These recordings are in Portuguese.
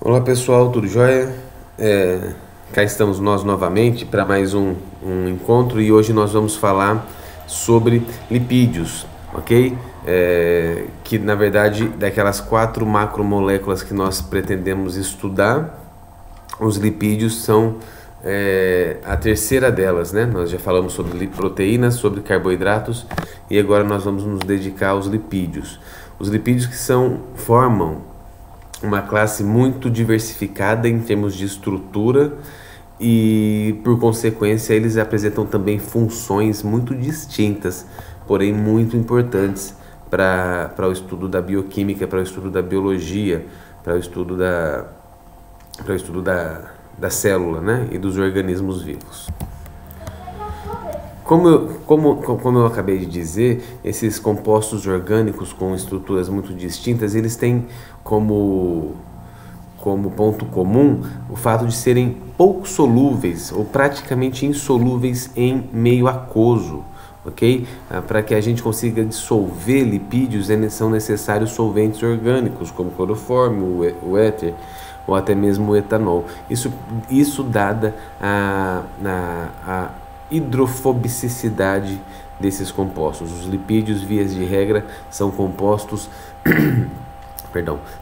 Olá pessoal, tudo jóia? Cá estamos nós novamente para mais um encontro e hoje nós vamos falar sobre lipídios, ok? Que na verdade daquelas 4 macromoléculas que nós pretendemos estudar, os lipídios são a terceira delas, né? Nós já falamos sobre proteínas, sobre carboidratos e agora nós vamos nos dedicar aos lipídios. Os lipídios que formam uma classe muito diversificada em termos de estrutura e, por consequência, eles apresentam também funções muito distintas, porém muito importantes para o estudo da bioquímica, para o estudo da biologia, para o estudo da célula, né? E dos organismos vivos. Como eu acabei de dizer, esses compostos orgânicos com estruturas muito distintas, eles têm como ponto comum o fato de serem pouco solúveis ou praticamente insolúveis em meio aquoso, ok? Para que a gente consiga dissolver lipídios, são necessários solventes orgânicos, como clorofórmio, o éter, ou até mesmo o etanol. Isso dada a hidrofobicidade desses compostos. Os lipídios, vias de regra, são compostos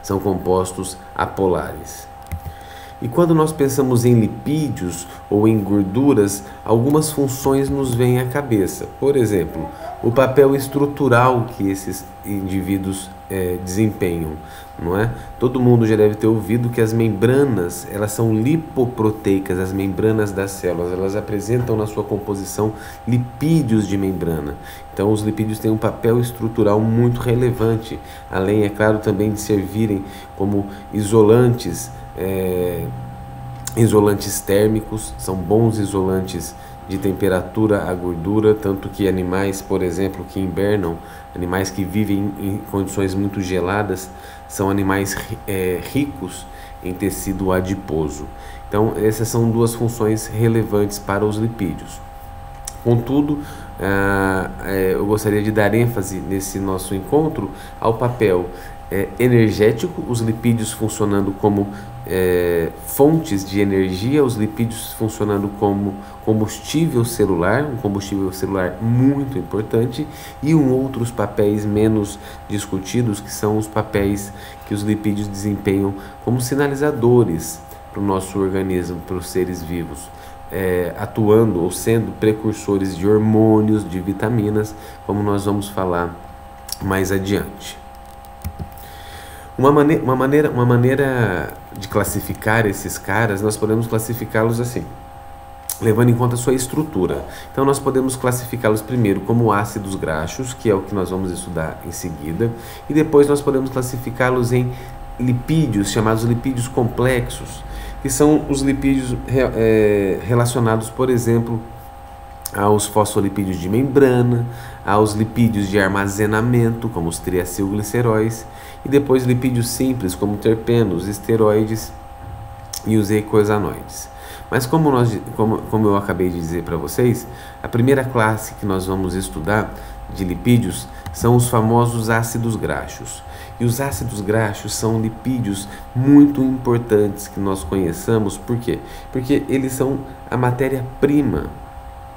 são compostos apolares. E quando nós pensamos em lipídios ou em gorduras, algumas funções nos vêm à cabeça. Por exemplo, o papel estrutural que esses indivíduos desempenham, não é? Todo mundo já deve ter ouvido que as membranas, elas são lipoproteicas, as membranas das células, elas apresentam na sua composição lipídios de membrana. Então os lipídios têm um papel estrutural muito relevante, além, é claro, também de servirem como isolantes, isolantes térmicos, são bons isolantes de temperatura à gordura, tanto que animais, por exemplo, que hibernam, animais que vivem em condições muito geladas, são animais ricos em tecido adiposo. Então, essas são duas funções relevantes para os lipídios. Contudo, eu gostaria de dar ênfase nesse nosso encontro ao papel energético, os lipídios funcionando como fontes de energia, os lipídios funcionando como combustível celular, um combustível celular muito importante, e outros papéis menos discutidos, que são os papéis que os lipídios desempenham como sinalizadores para o nosso organismo, para os seres vivos, atuando ou sendo precursores de hormônios, de vitaminas, como nós vamos falar mais adiante. Uma maneira de classificar esses caras, nós podemos classificá-los assim, levando em conta a sua estrutura. Então nós podemos classificá-los primeiro como ácidos graxos, que é o que nós vamos estudar em seguida, e depois nós podemos classificá-los em lipídios, chamados lipídios complexos, que são os lipídios relacionados, por exemplo, aos fosfolipídios de membrana, aos lipídios de armazenamento, como os triacilgliceróis, e depois lipídios simples, como terpenos, esteroides e os eicosanoides. Mas como eu acabei de dizer para vocês, a primeira classe que nós vamos estudar de lipídios são os famosos ácidos graxos. E os ácidos graxos são lipídios muito importantes que nós conheçamos. Por quê? Porque eles são a matéria-prima,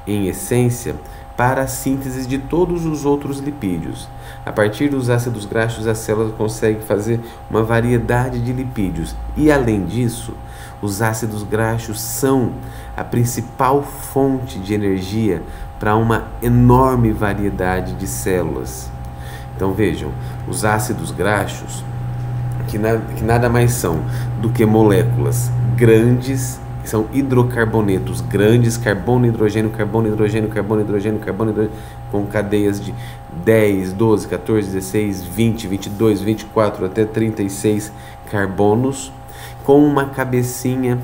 em essência, para a síntese de todos os outros lipídios. A partir dos ácidos graxos, a célula consegue fazer uma variedade de lipídios. E, além disso, os ácidos graxos são a principal fonte de energia para uma enorme variedade de células. Então, vejam, os ácidos graxos, que nada mais são do que moléculas grandes, são hidrocarbonetos grandes, carbono, hidrogênio, carbono, hidrogênio, carbono, hidrogênio, carbono, hidrogênio, com cadeias de 10, 12, 14, 16, 20, 22, 24 até 36 carbonos, com uma cabecinha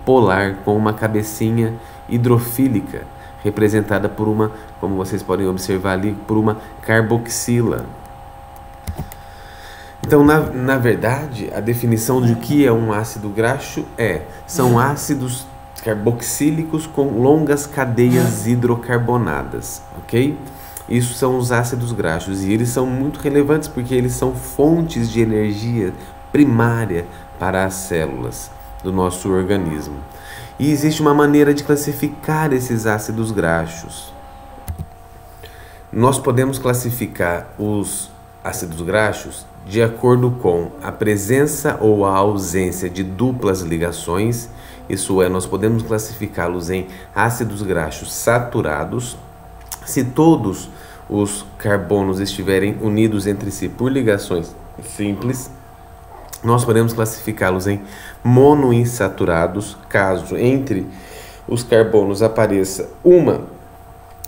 polar, com uma cabecinha hidrofílica, representada por uma, como vocês podem observar ali, por uma carboxila. Então, na verdade, a definição de que é um ácido graxo são ácidos carboxílicos com longas cadeias hidrocarbonadas, ok? Isso são os ácidos graxos e eles são muito relevantes porque eles são fontes de energia primária para as células do nosso organismo. E existe uma maneira de classificar esses ácidos graxos. Nós podemos classificar os ácidos graxos de acordo com a presença ou a ausência de duplas ligações. Isso é, nós podemos classificá-los em ácidos graxos saturados, se todos os carbonos estiverem unidos entre si por ligações simples. Nós podemos classificá-los em monoinsaturados, caso entre os carbonos apareça uma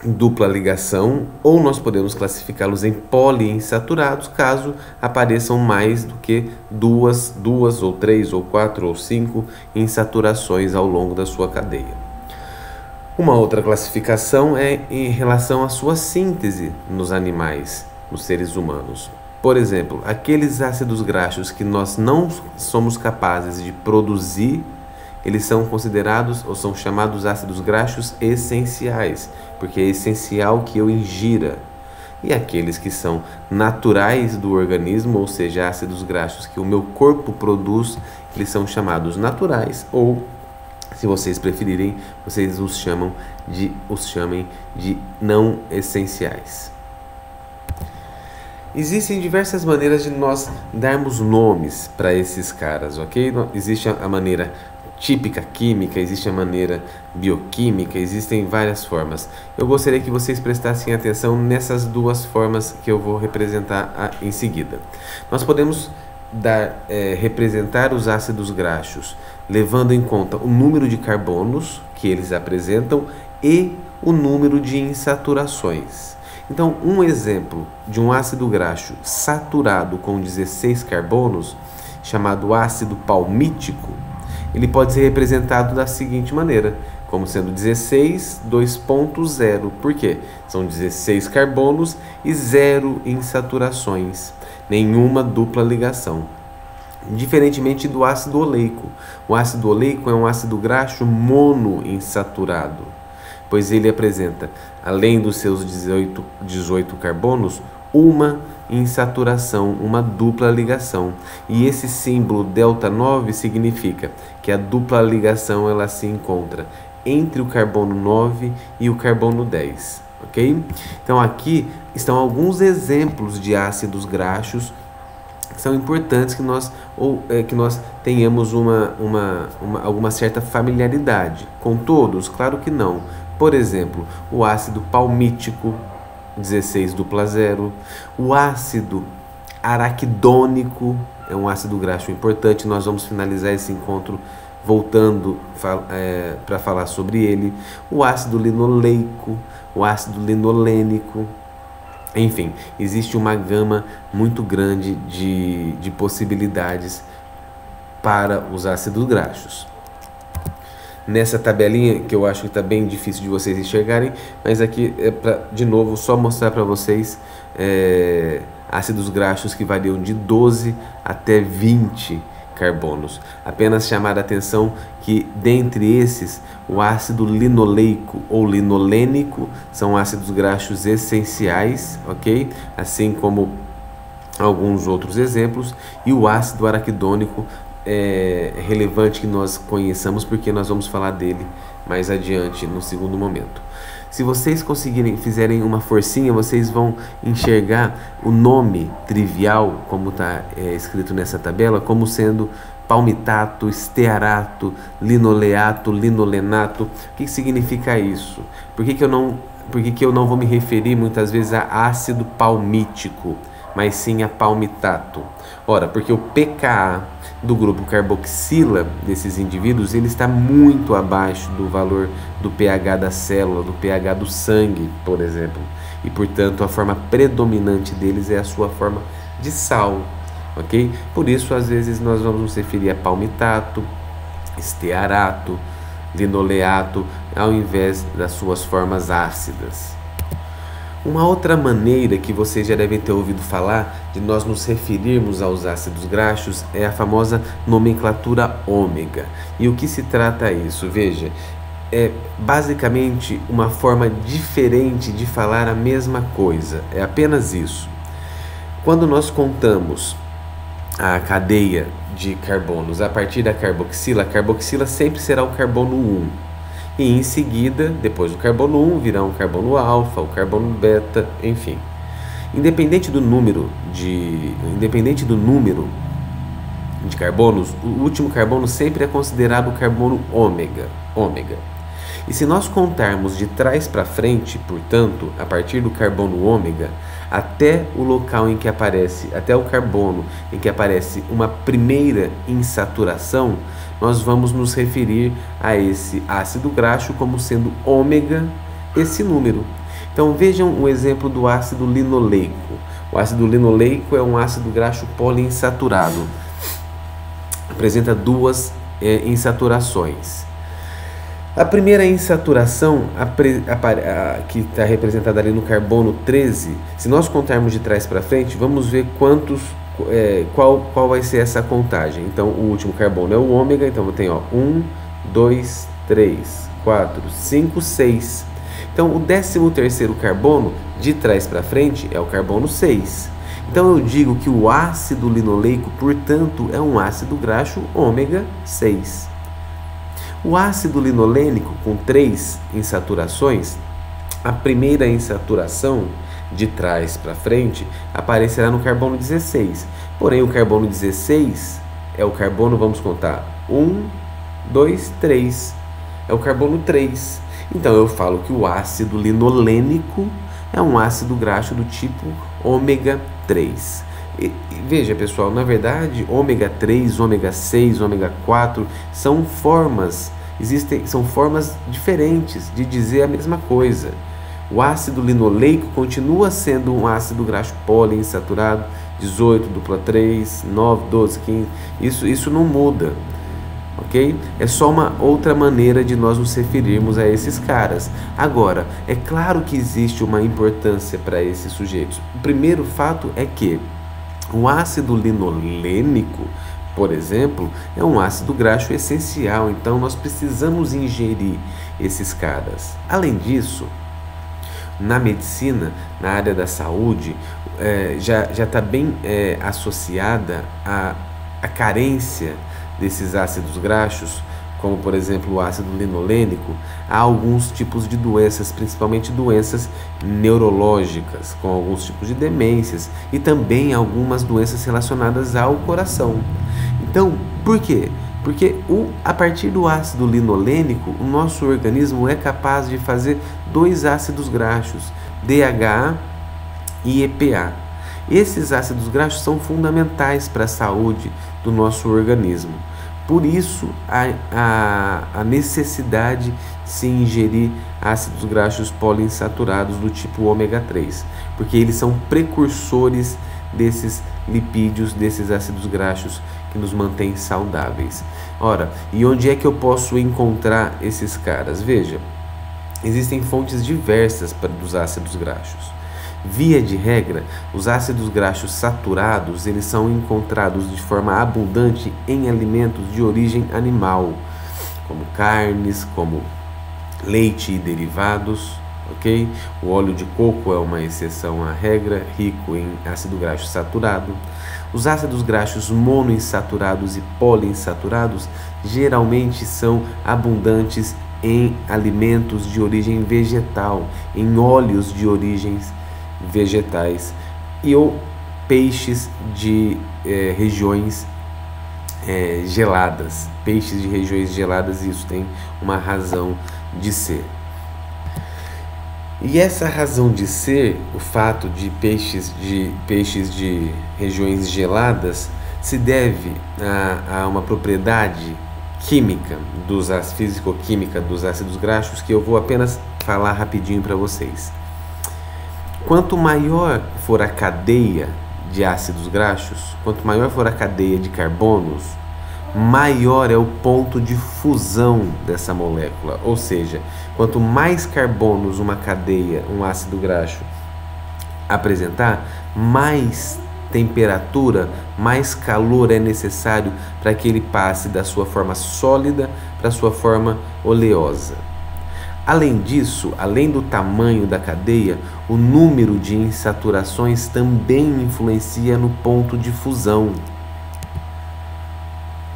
dupla ligação, ou nós podemos classificá-los em poliinsaturados, caso apareçam mais do que duas ou três ou quatro ou cinco insaturações ao longo da sua cadeia. Uma outra classificação é em relação à sua síntese nos animais, nos seres humanos. Por exemplo, aqueles ácidos graxos que nós não somos capazes de produzir, eles são considerados ou são chamados ácidos graxos essenciais, porque é essencial que eu ingira. E aqueles que são naturais do organismo, ou seja, ácidos graxos que o meu corpo produz, eles são chamados naturais, ou, se vocês preferirem, vocês os chamem de não essenciais. Existem diversas maneiras de nós darmos nomes para esses caras, ok? Existe a maneira típica química, existe a maneira bioquímica, existem várias formas. Eu gostaria que vocês prestassem atenção nessas duas formas que eu vou representar em seguida. Nós podemos representar os ácidos graxos levando em conta o número de carbonos que eles apresentam e o número de insaturações. Então, um exemplo de um ácido graxo saturado com 16 carbonos, chamado ácido palmítico, ele pode ser representado da seguinte maneira, como sendo 16, 2.0. Por quê? São 16 carbonos e 0 insaturações, nenhuma dupla ligação. Diferentemente do ácido oleico. O ácido oleico é um ácido graxo monoinsaturado, pois ele apresenta, além dos seus 18 carbonos, uma insaturação, uma dupla ligação. E esse símbolo delta-9 significa que a dupla ligação ela se encontra entre o carbono 9 e o carbono 10, ok? Então aqui estão alguns exemplos de ácidos graxos que são importantes que nós tenhamos alguma certa familiaridade. Com todos? Claro que não. Por exemplo, o ácido palmítico, 16 dupla 0. O ácido araquidônico é um ácido graxo importante. Nós vamos finalizar esse encontro voltando para falar sobre ele. O ácido linoleico, o ácido linolênico. Enfim, existe uma gama muito grande de possibilidades para os ácidos graxos. Nessa tabelinha, que eu acho que está bem difícil de vocês enxergarem, mas aqui é para, de novo, só mostrar para vocês ácidos graxos que variam de 12 até 20 carbonos. Apenas chamar a atenção que, dentre esses, o ácido linoleico ou linolênico são ácidos graxos essenciais, ok? Assim como alguns outros exemplos, e o ácido araquidônico é relevante que nós conheçamos, porque nós vamos falar dele mais adiante no segundo momento. Se vocês fizerem uma forcinha, vocês vão enxergar o nome trivial, como está escrito nessa tabela, como sendo palmitato, estearato, linoleato, linolenato. O que significa isso? Por que eu não vou me referir muitas vezes a ácido palmítico, mas sim a palmitato? Ora, porque o pKa do grupo carboxila desses indivíduos, ele está muito abaixo do valor do pH da célula, do pH do sangue, por exemplo. E, portanto, a forma predominante deles é a sua forma de sal, ok? Por isso, às vezes, nós vamos nos referir a palmitato, estearato, linoleato, ao invés das suas formas ácidas. Uma outra maneira que vocês já devem ter ouvido falar de nós nos referirmos aos ácidos graxos é a famosa nomenclatura ômega. E o que se trata isso? Veja, é basicamente uma forma diferente de falar a mesma coisa, é apenas isso. Quando nós contamos a cadeia de carbonos a partir da carboxila, a carboxila sempre será o carbono 1. E em seguida, depois do carbono 1, virá um carbono alfa, o carbono beta, enfim. Independente do número de carbonos, o último carbono sempre é considerado o carbono ômega. E se nós contarmos de trás para frente, portanto, a partir do carbono ômega, até o local em que aparece, até o carbono em que aparece uma primeira insaturação, nós vamos nos referir a esse ácido graxo como sendo ômega esse número. Então vejam o exemplo do ácido linoleico. O ácido linoleico é um ácido graxo poliinsaturado. Apresenta duas insaturações. A primeira insaturação, que está representada ali no carbono 13, se nós contarmos de trás para frente, vamos ver qual vai ser essa contagem. Então, o último carbono é o ômega, então eu tenho 1, 2, 3, 4, 5, 6. Então, o 13º carbono, de trás para frente, é o carbono 6. Então, eu digo que o ácido linoleico, portanto, é um ácido graxo ômega 6. O ácido linolênico, com 3 insaturações, a primeira insaturação, de trás para frente, aparecerá no carbono 16. Porém, o carbono 16 é o carbono, vamos contar, 1, 2, 3. É o carbono 3. Então, eu falo que o ácido linolênico é um ácido graxo do tipo ômega 3. E veja, pessoal, na verdade, ômega 3, ômega 6, ômega 4 são formas diferentes de dizer a mesma coisa. O ácido linoleico continua sendo um ácido graxo poliinsaturado, 18, dupla 3, 9, 12, 15. Isso não muda, ok? É só uma outra maneira de nós nos referirmos a esses caras. Agora, é claro que existe uma importância para esses sujeitos. O primeiro fato é que o ácido linolênico, por exemplo, é um ácido graxo essencial, então nós precisamos ingerir esses caras. Além disso, na medicina, na área da saúde, já está bem associada a carência desses ácidos graxos, como por exemplo o ácido linolênico, a alguns tipos de doenças, principalmente doenças neurológicas, com alguns tipos de demências e também algumas doenças relacionadas ao coração. Então, por quê? Porque a partir do ácido linolênico, o nosso organismo é capaz de fazer 2 ácidos graxos, DHA e EPA. Esses ácidos graxos são fundamentais para a saúde do nosso organismo. Por isso, a necessidade de se ingerir ácidos graxos poliinsaturados do tipo ômega 3, porque eles são precursores desses lipídios, desses ácidos graxos que nos mantêm saudáveis. Ora, e onde é que eu posso encontrar esses caras? Veja, existem fontes diversas dos ácidos graxos. Via de regra, os ácidos graxos saturados, eles são encontrados de forma abundante em alimentos de origem animal, como carnes, como leite e derivados, ok? O óleo de coco é uma exceção à regra, rico em ácido graxo saturado. Os ácidos graxos monoinsaturados e poliinsaturados geralmente são abundantes em alimentos de origem vegetal, em óleos de origens vegetais ou peixes de regiões geladas. Peixes de regiões geladas, isso tem uma razão de ser. E essa razão de ser, o fato de peixes de regiões geladas, se deve a uma propriedade química, físico-química dos ácidos graxos, que eu vou apenas falar rapidinho para vocês. Quanto maior for a cadeia de ácidos graxos, quanto maior for a cadeia de carbonos, maior é o ponto de fusão dessa molécula. Ou seja, quanto mais carbonos uma cadeia, um ácido graxo apresentar, mais temperatura, mais calor é necessário para que ele passe da sua forma sólida para a sua forma oleosa. Além disso, além do tamanho da cadeia, o número de insaturações também influencia no ponto de fusão.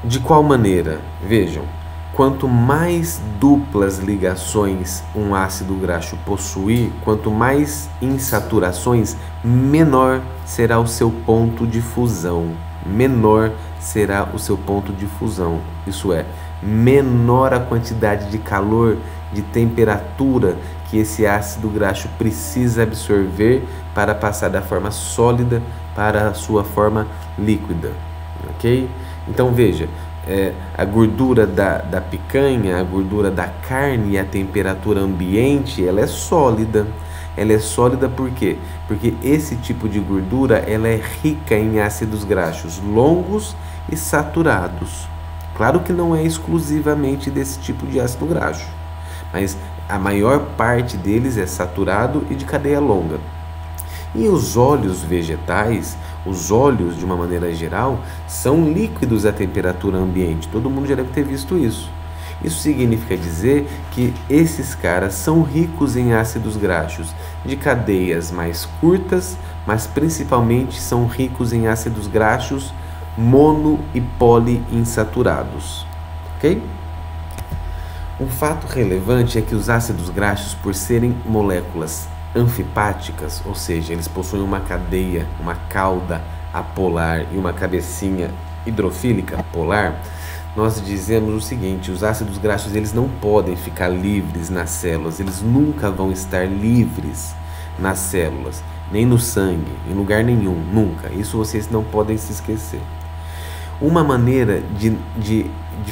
De qual maneira? Vejam, quanto mais duplas ligações um ácido graxo possuir, quanto mais insaturações, menor será o seu ponto de fusão. Menor será o seu ponto de fusão. Isso é, menor a quantidade de calor, de temperatura que esse ácido graxo precisa absorver para passar da forma sólida para a sua forma líquida. Ok? Então veja, a gordura da picanha, a gordura da carne e a temperatura ambiente, ela é sólida. Ela é sólida por quê? Porque esse tipo de gordura ela é rica em ácidos graxos longos e saturados. Claro que não é exclusivamente desse tipo de ácido graxo, mas a maior parte deles é saturado e de cadeia longa. E os óleos vegetais, os óleos de uma maneira geral, são líquidos à temperatura ambiente. Todo mundo já deve ter visto isso. Isso significa dizer que esses caras são ricos em ácidos graxos de cadeias mais curtas, mas principalmente são ricos em ácidos graxos mono e poliinsaturados. Ok? Um fato relevante é que os ácidos graxos, por serem moléculas anfipáticas, ou seja, eles possuem uma cadeia, uma cauda apolar e uma cabecinha hidrofílica polar, nós dizemos o seguinte: os ácidos graxos eles não podem ficar livres nas células, eles nunca vão estar livres nas células, nem no sangue, em lugar nenhum, nunca. Isso vocês não podem se esquecer. Uma maneira de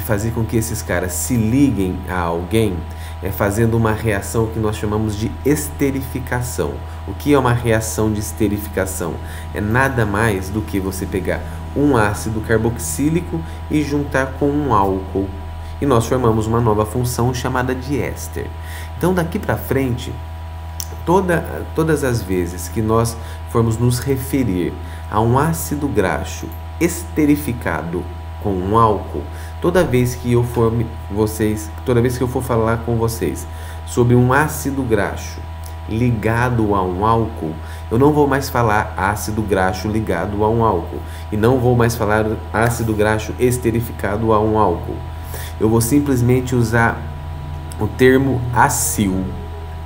fazer com que esses caras se liguem a alguém é fazendo uma reação que nós chamamos de esterificação. O que é uma reação de esterificação? É nada mais do que você pegar um ácido carboxílico e juntar com um álcool. E nós formamos uma nova função chamada de éster. Então daqui para frente, todas as vezes que nós formos nos referir a um ácido graxo esterificado com um álcool, toda vez que eu for falar com vocês sobre um ácido graxo ligado a um álcool, eu não vou mais falar ácido graxo ligado a um álcool e não vou mais falar ácido graxo esterificado a um álcool. Eu vou simplesmente usar o termo acil,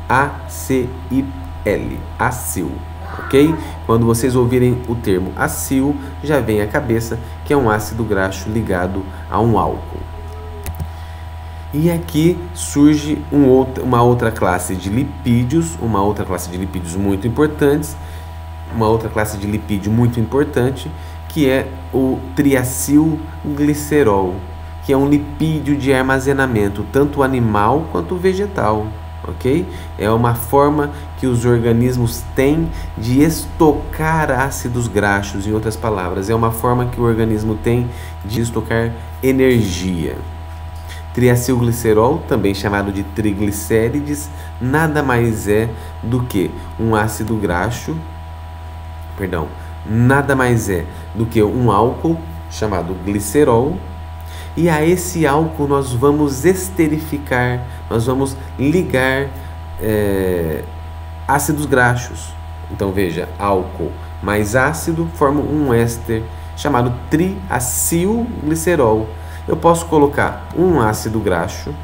A-C-I-L, acil. Ok? Quando vocês ouvirem o termo acil, já vem à cabeça que é um ácido graxo ligado a um álcool. E aqui surge uma outra classe de lipídios, muito importantes, uma outra classe de lipídio muito importante, que é o triacilglicerol, que é um lipídio de armazenamento tanto animal quanto vegetal. Ok? É uma forma que os organismos têm de estocar ácidos graxos, em outras palavras, é uma forma que o organismo tem de estocar energia. Triacilglicerol, também chamado de triglicérides, nada mais é do que um ácido graxo, nada mais é do que um álcool chamado glicerol. E a esse álcool nós vamos esterificar, nós vamos ligar ácidos graxos. Então veja, álcool mais ácido formam um éster chamado triacilglicerol. Eu posso colocar um ácido graxo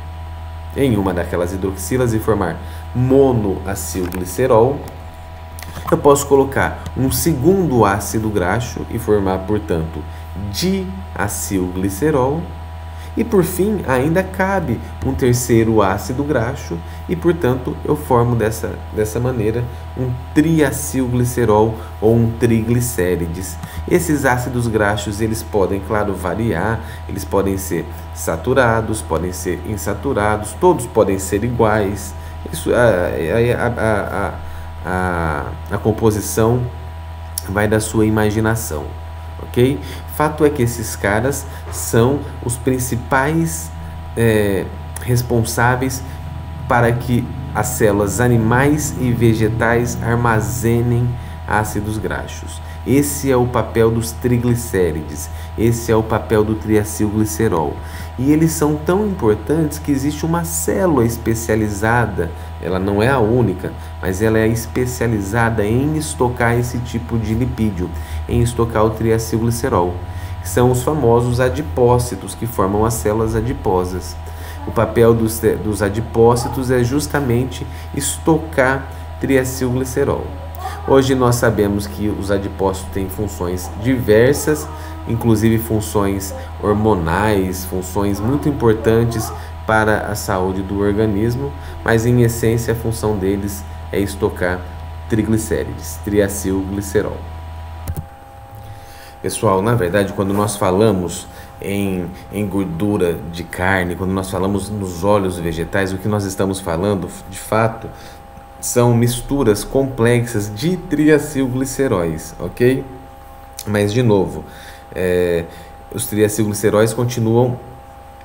em uma daquelas hidroxilas e formar monoacilglicerol. Eu posso colocar um segundo ácido graxo e formar, portanto, diacilglicerol. E por fim, ainda cabe um terceiro ácido graxo e, portanto, eu formo dessa maneira um triacilglicerol ou um triglicérides. Esses ácidos graxos, eles podem, claro, variar, eles podem ser saturados, podem ser insaturados, todos podem ser iguais. Isso, a composição vai da sua imaginação. Ok? Fato é que esses caras são os principais responsáveis para que as células animais e vegetais armazenem ácidos graxos. Esse é o papel dos triglicérides, esse é o papel do triacilglicerol. E eles são tão importantes que existe uma célula especializada, ela não é a única, mas ela é especializada em estocar esse tipo de lipídio, em estocar o triacilglicerol. que são os famosos adipócitos, que formam as células adiposas. O papel dos adipócitos é justamente estocar triacilglicerol. Hoje nós sabemos que os adipócitos têm funções diversas, inclusive funções hormonais, funções muito importantes para a saúde do organismo, mas em essência a função deles é estocar triglicérides, triacilglicerol. Pessoal, na verdade, quando nós falamos em gordura de carne, quando nós falamos nos óleos vegetais, o que nós estamos falando, de fato, são misturas complexas de triacilgliceróis, ok? Mas, de novo, os triacilgliceróis continuam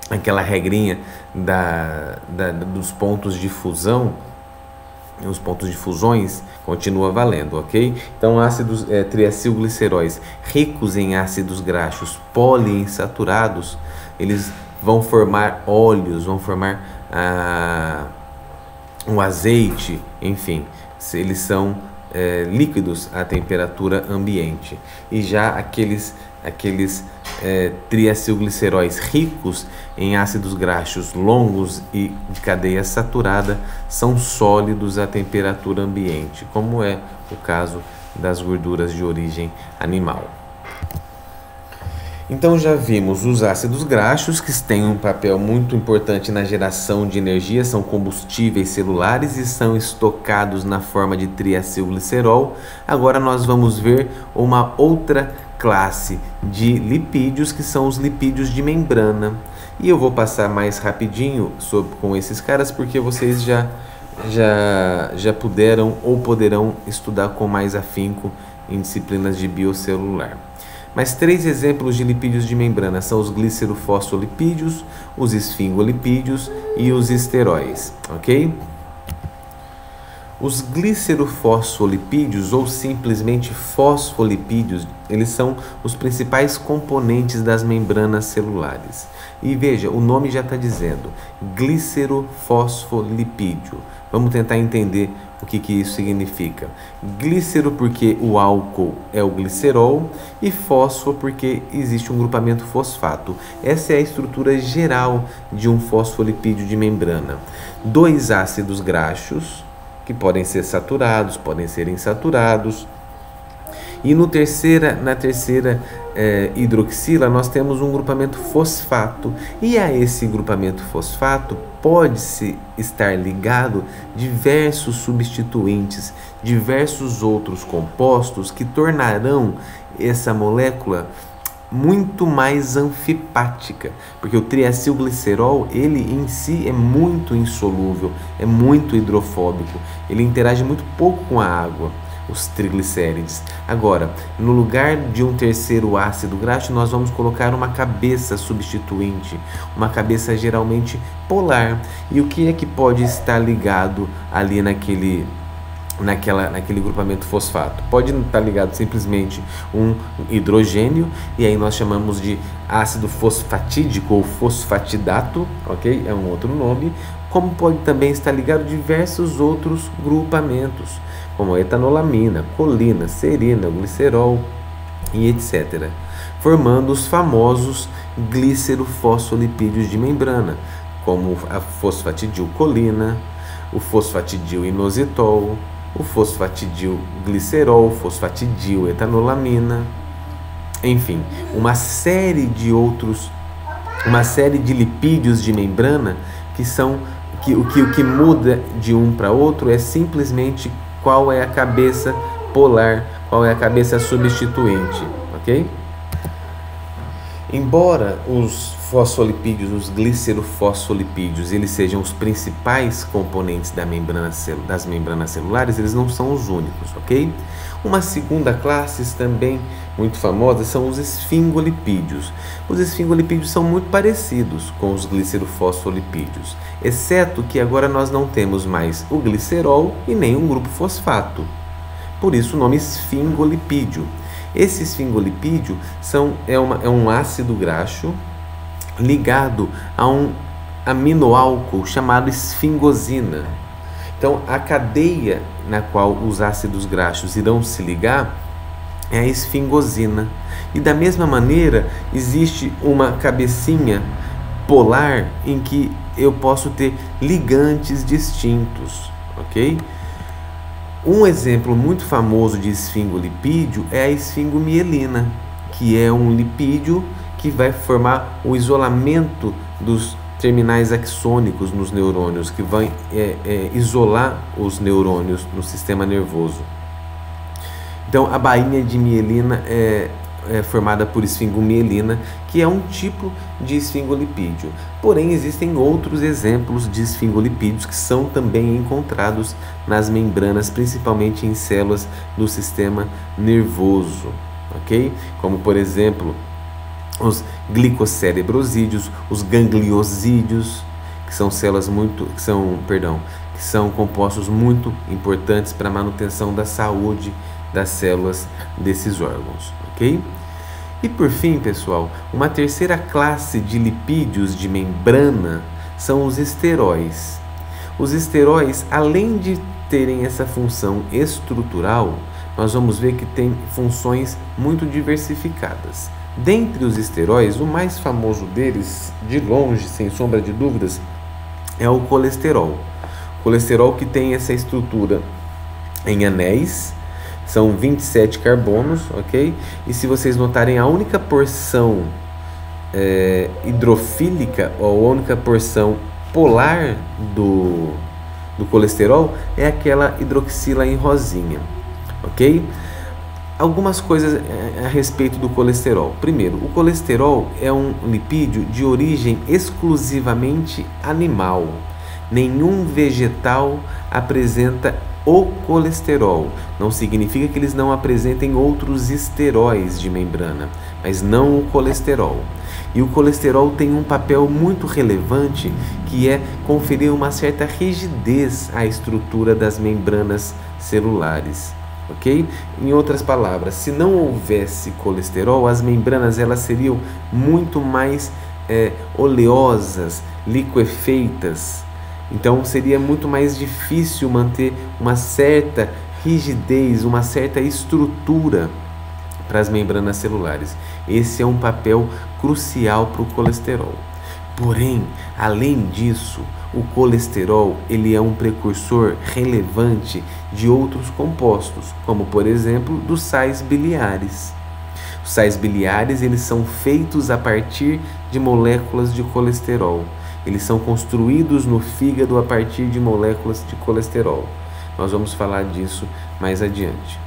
aquela regrinha dos pontos de fusão. Os pontos de fusões continua valendo, ok? Então, ácidos triacilgliceróis ricos em ácidos graxos poliinsaturados, eles vão formar óleos, vão formar um azeite, enfim, eles são líquidos à temperatura ambiente. E já aqueles triacilgliceróis ricos em ácidos graxos longos e de cadeia saturada são sólidos à temperatura ambiente, como é o caso das gorduras de origem animal. Então já vimos os ácidos graxos, que têm um papel muito importante na geração de energia, são combustíveis celulares e são estocados na forma de triacilglicerol. Agora nós vamos ver uma outra classe de lipídios, que são os lipídios de membrana. E eu vou passar mais rapidinho com esses caras, porque vocês já puderam ou poderão estudar com mais afinco em disciplinas de biocelular. Mas 3 exemplos de lipídios de membrana são os glicerofosfolipídios, os esfingolipídios e os esteróis, ok? Os glicerofosfolipídios, ou simplesmente fosfolipídios, eles são os principais componentes das membranas celulares. E veja, o nome já está dizendo, glicerofosfolipídio. Vamos tentar entender o que isso significa. Glícero porque o álcool é o glicerol e fósforo porque existe um grupamento fosfato. Essa é a estrutura geral de um fosfolipídio de membrana. 2 ácidos graxos, que podem ser saturados, podem ser insaturados. E na terceira hidroxila nós temos um grupamento fosfato. E a esse grupamento fosfato pode-se estar ligado diversos substituintes, diversos outros compostos que tornarão essa molécula muito mais anfipática, porque o triacilglicerol, ele em si é muito insolúvel, é muito hidrofóbico, ele interage muito pouco com a água, os triglicérides. Agora, no lugar de um terceiro ácido graxo, nós vamos colocar uma cabeça substituinte, uma cabeça geralmente polar. E o que é que pode estar ligado ali naquele grupamento fosfato? Pode estar ligado simplesmente um hidrogênio, e aí nós chamamos de ácido fosfatídico ou fosfatidato, ok? É um outro nome. Como pode também estar ligado diversos outros grupamentos, como a etanolamina, colina, serina, glicerol e etc., formando os famosos glicerofosfolipídios de membrana, como a fosfatidilcolina, o fosfatidilinositol, o fosfatidilglicerol, fosfatidiletanolamina, enfim, uma série de lipídios de membrana o que muda de um para outro é simplesmente qual é a cabeça polar, qual é a cabeça substituinte, ok? Embora os fosfolipídios, os glicerofosfolipídios, eles sejam os principais componentes das membranas celulares, eles não são os únicos, ok? Uma segunda classe também muito famosa são os esfingolipídios. Os esfingolipídios são muito parecidos com os glicerofosfolipídios, exceto que agora nós não temos mais o glicerol e nem um grupo fosfato. Por isso o nome esfingolipídio. Esse esfingolipídio é um ácido graxo ligado a um aminoálcool chamado esfingosina. Então, a cadeia na qual os ácidos graxos irão se ligar é a esfingosina. E da mesma maneira, existe uma cabecinha polar em que eu posso ter ligantes distintos, ok? Um exemplo muito famoso de esfingolipídio é a esfingomielina, que é um lipídio que vai formar o isolamento dos terminais axônicos nos neurônios, que vai isolar os neurônios no sistema nervoso. Então, a bainha de mielina é formada por esfingomielina, que é um tipo de esfingolipídio. Porém, existem outros exemplos de esfingolipídios que são também encontrados nas membranas, principalmente em células do sistema nervoso, ok? Como, por exemplo, os glicocérebrosídeos, os gangliosídeos, que são que são compostos muito importantes para a manutenção da saúde das células desses órgãos, ok? E por fim, pessoal, uma terceira classe de lipídios de membrana são os esteróis. Os esteróis, além de terem essa função estrutural, nós vamos ver que tem funções muito diversificadas. Dentre os esteróis, o mais famoso deles, de longe, sem sombra de dúvidas, é o colesterol. O colesterol que tem essa estrutura em anéis, são 27 carbonos, ok? E se vocês notarem, a única porção hidrofílica, ou a única porção polar do colesterol é aquela hidroxila em rosinha, ok? Algumas coisas a respeito do colesterol. Primeiro, o colesterol é um lipídio de origem exclusivamente animal. Nenhum vegetal apresenta o colesterol. Não significa que eles não apresentem outros esteróis de membrana, mas não o colesterol. E o colesterol tem um papel muito relevante, que é conferir uma certa rigidez à estrutura das membranas celulares, ok? Em outras palavras, se não houvesse colesterol, as membranas elas seriam muito mais oleosas, liquefeitas. Então seria muito mais difícil manter uma certa rigidez, uma certa estrutura para as membranas celulares. Esse é um papel crucial para o colesterol. Porém, além disso, o colesterol ele é um precursor relevante de outros compostos, como por exemplo dos sais biliares. Os sais biliares eles são feitos a partir de moléculas de colesterol. Eles são construídos no fígado a partir de moléculas de colesterol. Nós vamos falar disso mais adiante.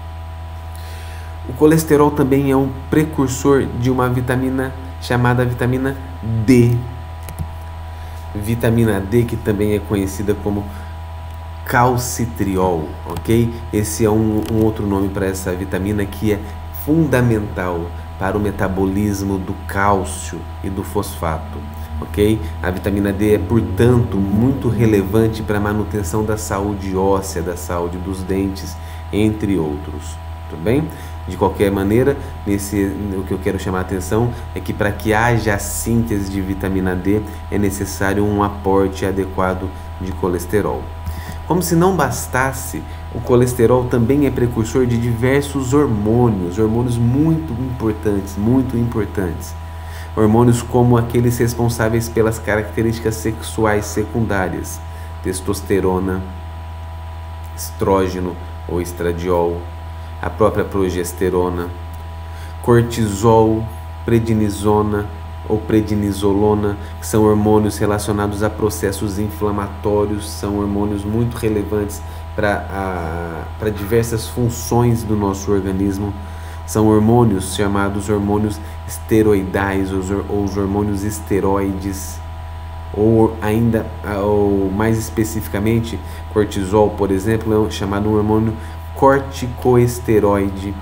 O colesterol também é um precursor de uma vitamina chamada vitamina D. Vitamina D, que também é conhecida como calcitriol, ok? Esse é um outro nome para essa vitamina que é fundamental para o metabolismo do cálcio e do fosfato. Ok? A vitamina D é, portanto, muito relevante para a manutenção da saúde óssea, da saúde dos dentes, entre outros. Tudo bem? De qualquer maneira, o que eu quero chamar a atenção é que para que haja a síntese de vitamina D é necessário um aporte adequado de colesterol. Como se não bastasse, o colesterol também é precursor de diversos hormônios muito importantes. Hormônios como aqueles responsáveis pelas características sexuais secundárias, testosterona, estrógeno ou estradiol, a própria progesterona, cortisol, prednisona ou prednisolona, que são hormônios relacionados a processos inflamatórios, são hormônios muito relevantes para diversas funções do nosso organismo. São hormônios chamados hormônios esteroidais, ou os hormônios esteroides, ou mais especificamente, cortisol, por exemplo, é chamado um hormônio corticoesteroide,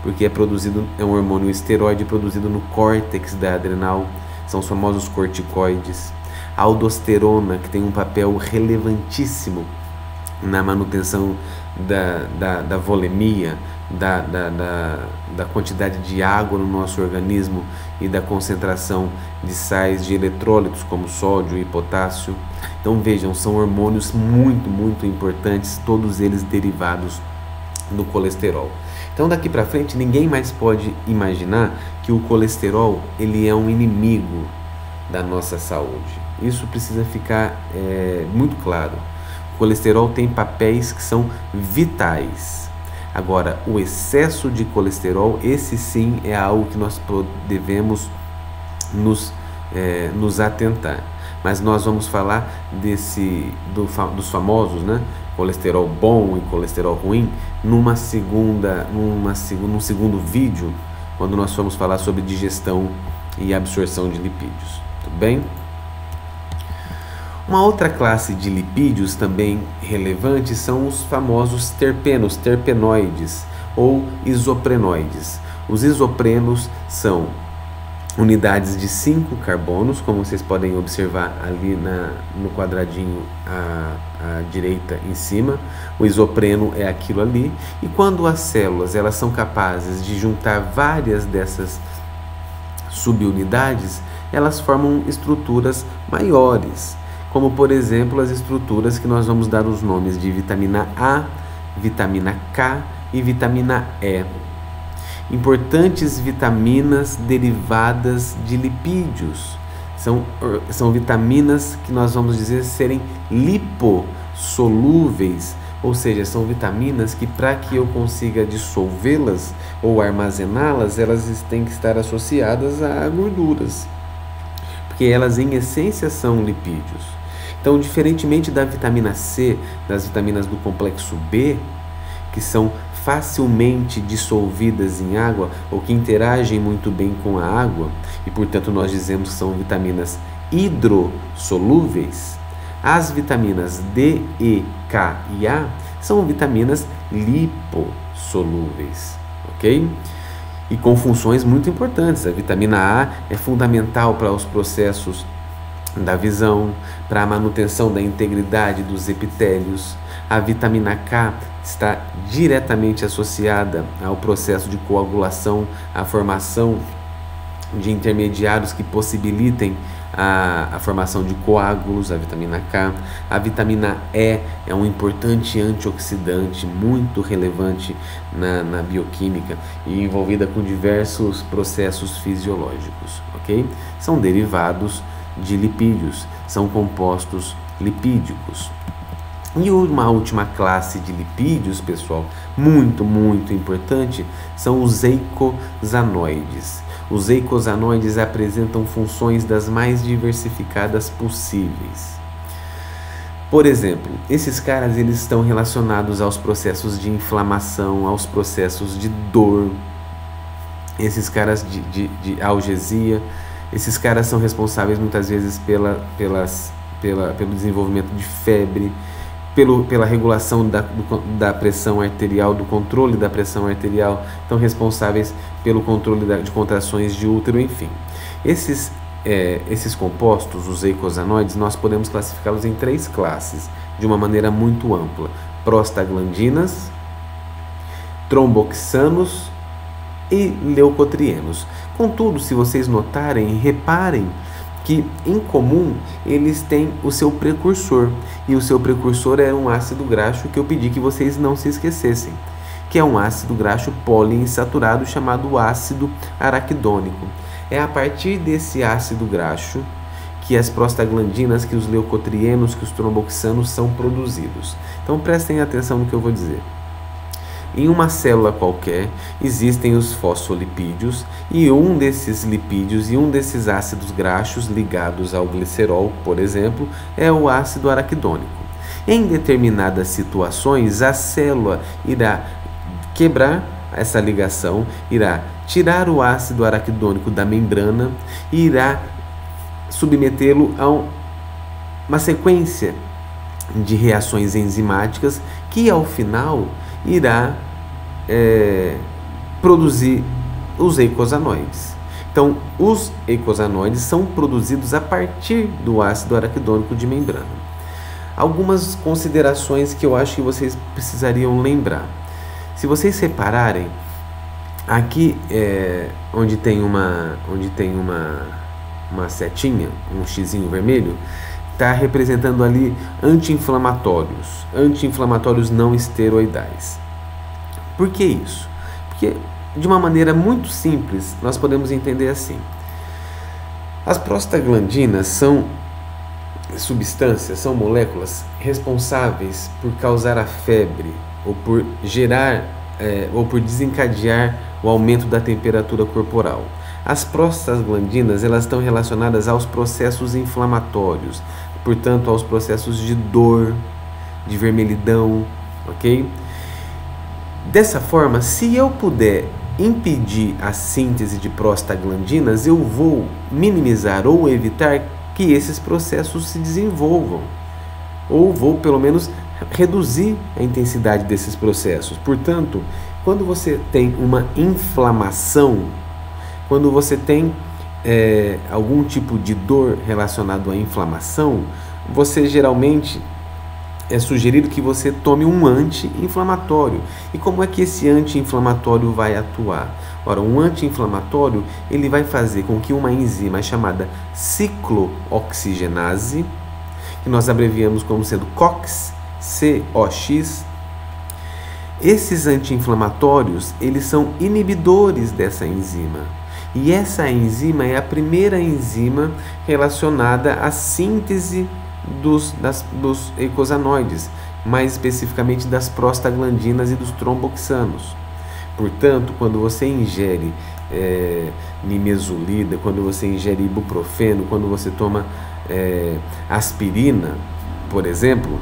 porque é um hormônio esteroide produzido no córtex da adrenal, são os famosos corticoides. A aldosterona, que tem um papel relevantíssimo na manutenção da volemia, da quantidade de água no nosso organismo e da concentração de sais de eletrólitos como sódio e potássio. Então vejam, são hormônios muito importantes, todos eles derivados do colesterol. Então daqui para frente ninguém mais pode imaginar que o colesterol ele é um inimigo da nossa saúde. Isso precisa ficar muito claro. O colesterol tem papéis que são vitais. Agora, o excesso de colesterol, esse sim é algo que nós devemos nos atentar. Mas nós vamos falar dos famosos, né? Colesterol bom e colesterol ruim num segundo vídeo, quando nós formos falar sobre digestão e absorção de lipídios. Tudo bem? Uma outra classe de lipídios também relevante são os famosos terpenos, terpenoides ou isoprenoides. Os isoprenos são unidades de 5 carbonos, como vocês podem observar ali no quadradinho à direita em cima. O isopreno é aquilo ali, e quando as células elas são capazes de juntar várias dessas subunidades, elas formam estruturas maiores, como por exemplo as estruturas que nós vamos dar os nomes de vitamina A, vitamina K e vitamina E. Importantes vitaminas derivadas de lipídios. São vitaminas que nós vamos dizer serem lipossolúveis, ou seja, são vitaminas que para que eu consiga dissolvê-las ou armazená-las, elas têm que estar associadas a gorduras, porque elas em essência são lipídios. Então, diferentemente da vitamina C, das vitaminas do complexo B, que são facilmente dissolvidas em água ou que interagem muito bem com a água e portanto nós dizemos que são vitaminas hidrossolúveis, as vitaminas D, E, K e A são vitaminas lipossolúveis, ok? E com funções muito importantes. A vitamina A é fundamental para os processos da visão, para a manutenção da integridade dos epitélios. A vitamina K está diretamente associada ao processo de coagulação, à formação de intermediários que possibilitem a formação de coágulos, a vitamina K. A vitamina E é um importante antioxidante muito relevante na bioquímica e envolvida com diversos processos fisiológicos, ok? São derivados de lipídios, são compostos lipídicos. E uma última classe de lipídios, pessoal, muito importante, são os eicosanoides. Os eicosanoides apresentam funções das mais diversificadas possíveis. Por exemplo, esses caras eles estão relacionados aos processos de inflamação, aos processos de dor, esses caras de algesia. Esses caras são responsáveis muitas vezes pelo desenvolvimento de febre, pela regulação da pressão arterial, do controle da pressão arterial, estão responsáveis pelo controle de contrações de útero, enfim. Esses compostos, os eicosanoides, nós podemos classificá-los em 3 classes, de uma maneira muito ampla: prostaglandinas, tromboxanos e leucotrienos. Contudo, se vocês notarem, reparem que em comum eles têm o seu precursor, e o seu precursor é um ácido graxo que eu pedi que vocês não se esquecessem, que é um ácido graxo poliinsaturado chamado ácido araquidônico. É a partir desse ácido graxo que as prostaglandinas, que os leucotrienos, que os tromboxanos são produzidos. Então prestem atenção no que eu vou dizer. Em uma célula qualquer existem os fosfolipídios, e um desses lipídios e um desses ácidos graxos ligados ao glicerol, por exemplo, é o ácido araquidônico. Em determinadas situações, a célula irá quebrar essa ligação, irá tirar o ácido araquidônico da membrana e irá submetê-lo a uma sequência de reações enzimáticas que ao final irá produzir os eicosanoides. Então, os eicosanoides são produzidos a partir do ácido araquidônico de membrana. Algumas considerações que eu acho que vocês precisariam lembrar. Se vocês repararem, aqui onde tem uma setinha, um xizinho vermelho, está representando ali anti-inflamatórios não esteroidais. Por que isso? Porque, de uma maneira muito simples, nós podemos entender assim. As prostaglandinas são substâncias, são moléculas responsáveis por causar a febre ou por gerar ou por desencadear o aumento da temperatura corporal. As prostaglandinas, elas estão relacionadas aos processos inflamatórios, portanto aos processos de dor, de vermelhidão, ok? Dessa forma, se eu puder impedir a síntese de prostaglandinas, eu vou minimizar ou evitar que esses processos se desenvolvam, ou vou pelo menos reduzir a intensidade desses processos. Portanto, quando você tem uma inflamação, quando você tem algum tipo de dor relacionado à inflamação, você geralmente é sugerido que você tome um anti-inflamatório. E como é que esse anti-inflamatório vai atuar? Ora, um anti-inflamatório, ele vai fazer com que uma enzima chamada ciclooxigenase, que nós abreviamos como sendo COX, COX, esses anti-inflamatórios, eles são inibidores dessa enzima. E essa enzima é a primeira enzima relacionada à síntese dos eicosanoides, mais especificamente das prostaglandinas e dos tromboxanos. Portanto, quando você ingere nimesulida, quando você ingere ibuprofeno, quando você toma aspirina, por exemplo,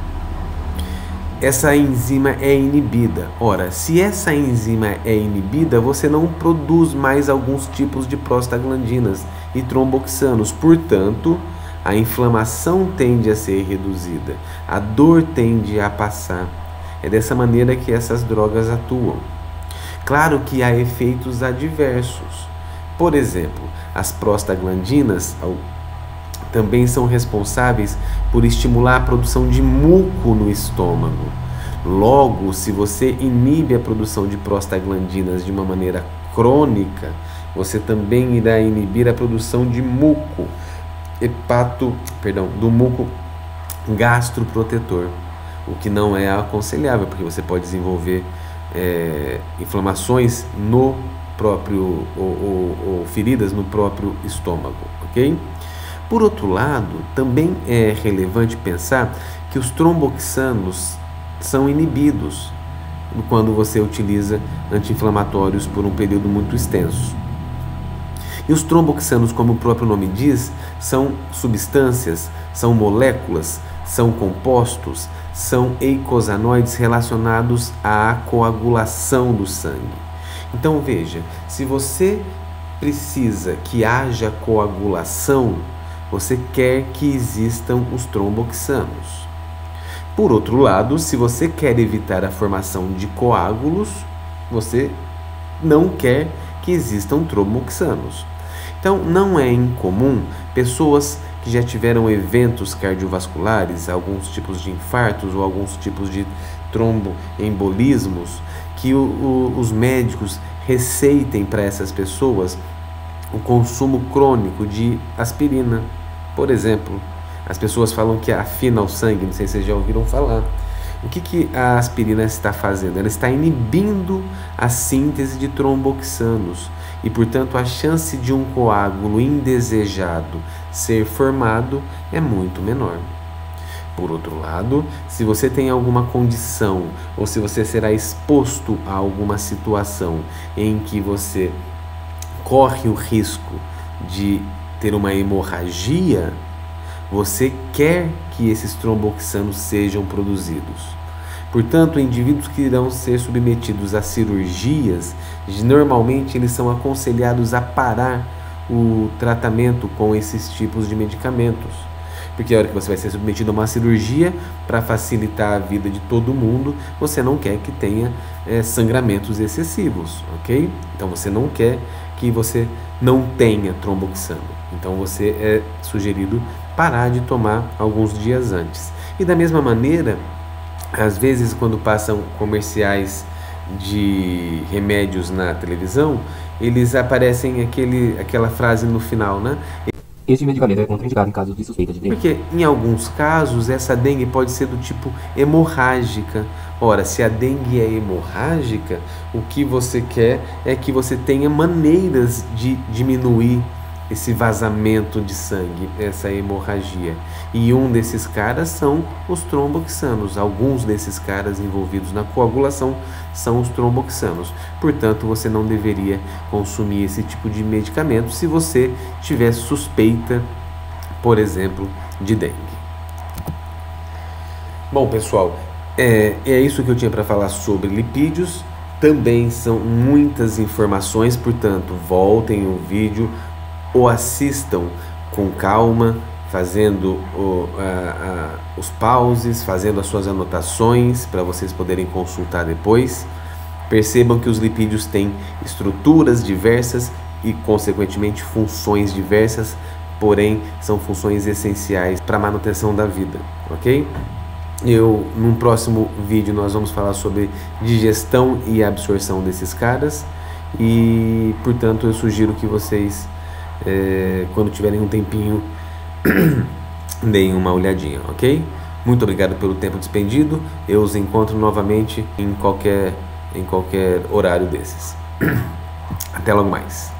essa enzima é inibida. Ora, se essa enzima é inibida, você não produz mais alguns tipos de prostaglandinas e tromboxanos. Portanto, a inflamação tende a ser reduzida, a dor tende a passar. É dessa maneira que essas drogas atuam. Claro que há efeitos adversos. Por exemplo, as prostaglandinas também são responsáveis por estimular a produção de muco no estômago. Logo, se você inibe a produção de prostaglandinas de uma maneira crônica, você também irá inibir a produção de muco, do muco gastroprotetor, o que não é aconselhável, porque você pode desenvolver inflamações no próprio ou feridas no próprio estômago, ok? Por outro lado, também é relevante pensar que os tromboxanos são inibidos quando você utiliza anti-inflamatórios por um período muito extenso. E os tromboxanos, como o próprio nome diz, são substâncias, são moléculas, são compostos, são eicosanoides relacionados à coagulação do sangue. Então veja, se você precisa que haja coagulação, você quer que existam os tromboxanos. Por outro lado, se você quer evitar a formação de coágulos, você não quer que existam tromboxanos. Então, não é incomum pessoas que já tiveram eventos cardiovasculares, alguns tipos de infartos ou alguns tipos de tromboembolismos, que os médicos receitem para essas pessoas o consumo crônico de aspirina. Por exemplo, as pessoas falam que afina o sangue, não sei se vocês já ouviram falar. O que a aspirina está fazendo? Ela está inibindo a síntese de tromboxanos e, portanto, a chance de um coágulo indesejado ser formado é muito menor. Por outro lado, se você tem alguma condição ou se você será exposto a alguma situação em que você corre o risco de ter uma hemorragia, você quer que esses tromboxanos sejam produzidos. Portanto, indivíduos que irão ser submetidos a cirurgias, normalmente eles são aconselhados a parar o tratamento com esses tipos de medicamentos. Porque a hora que você vai ser submetido a uma cirurgia, para facilitar a vida de todo mundo, você não quer que tenha sangramentos excessivos, ok? Então você não quer que você não tenha tromboxano. Então você é sugerido parar de tomar alguns dias antes. E da mesma maneira, às vezes quando passam comerciais de remédios na televisão, eles aparecem aquela frase no final, né? Este medicamento é contraindicado em casos de suspeita de dengue. Porque em alguns casos essa dengue pode ser do tipo hemorrágica. Ora, se a dengue é hemorrágica, o que você quer é que você tenha maneiras de diminuir esse vazamento de sangue, essa hemorragia. E um desses caras são os tromboxanos. Alguns desses caras envolvidos na coagulação são os tromboxanos. Portanto, você não deveria consumir esse tipo de medicamento se você tiver suspeita, por exemplo, de dengue. Bom, pessoal, é isso que eu tinha para falar sobre lipídios. Também são muitas informações, portanto, voltem o vídeo ou assistam com calma, fazendo os pauses, fazendo as suas anotações para vocês poderem consultar depois. Percebam que os lipídios têm estruturas diversas e, consequentemente, funções diversas, porém, são funções essenciais para a manutenção da vida, ok? Num próximo vídeo, nós vamos falar sobre digestão e absorção desses caras e, portanto, eu sugiro que vocês, quando tiverem um tempinho, deem uma olhadinha, ok? Muito obrigado pelo tempo despendido. Eu os encontro novamente em qualquer horário desses. Até logo mais.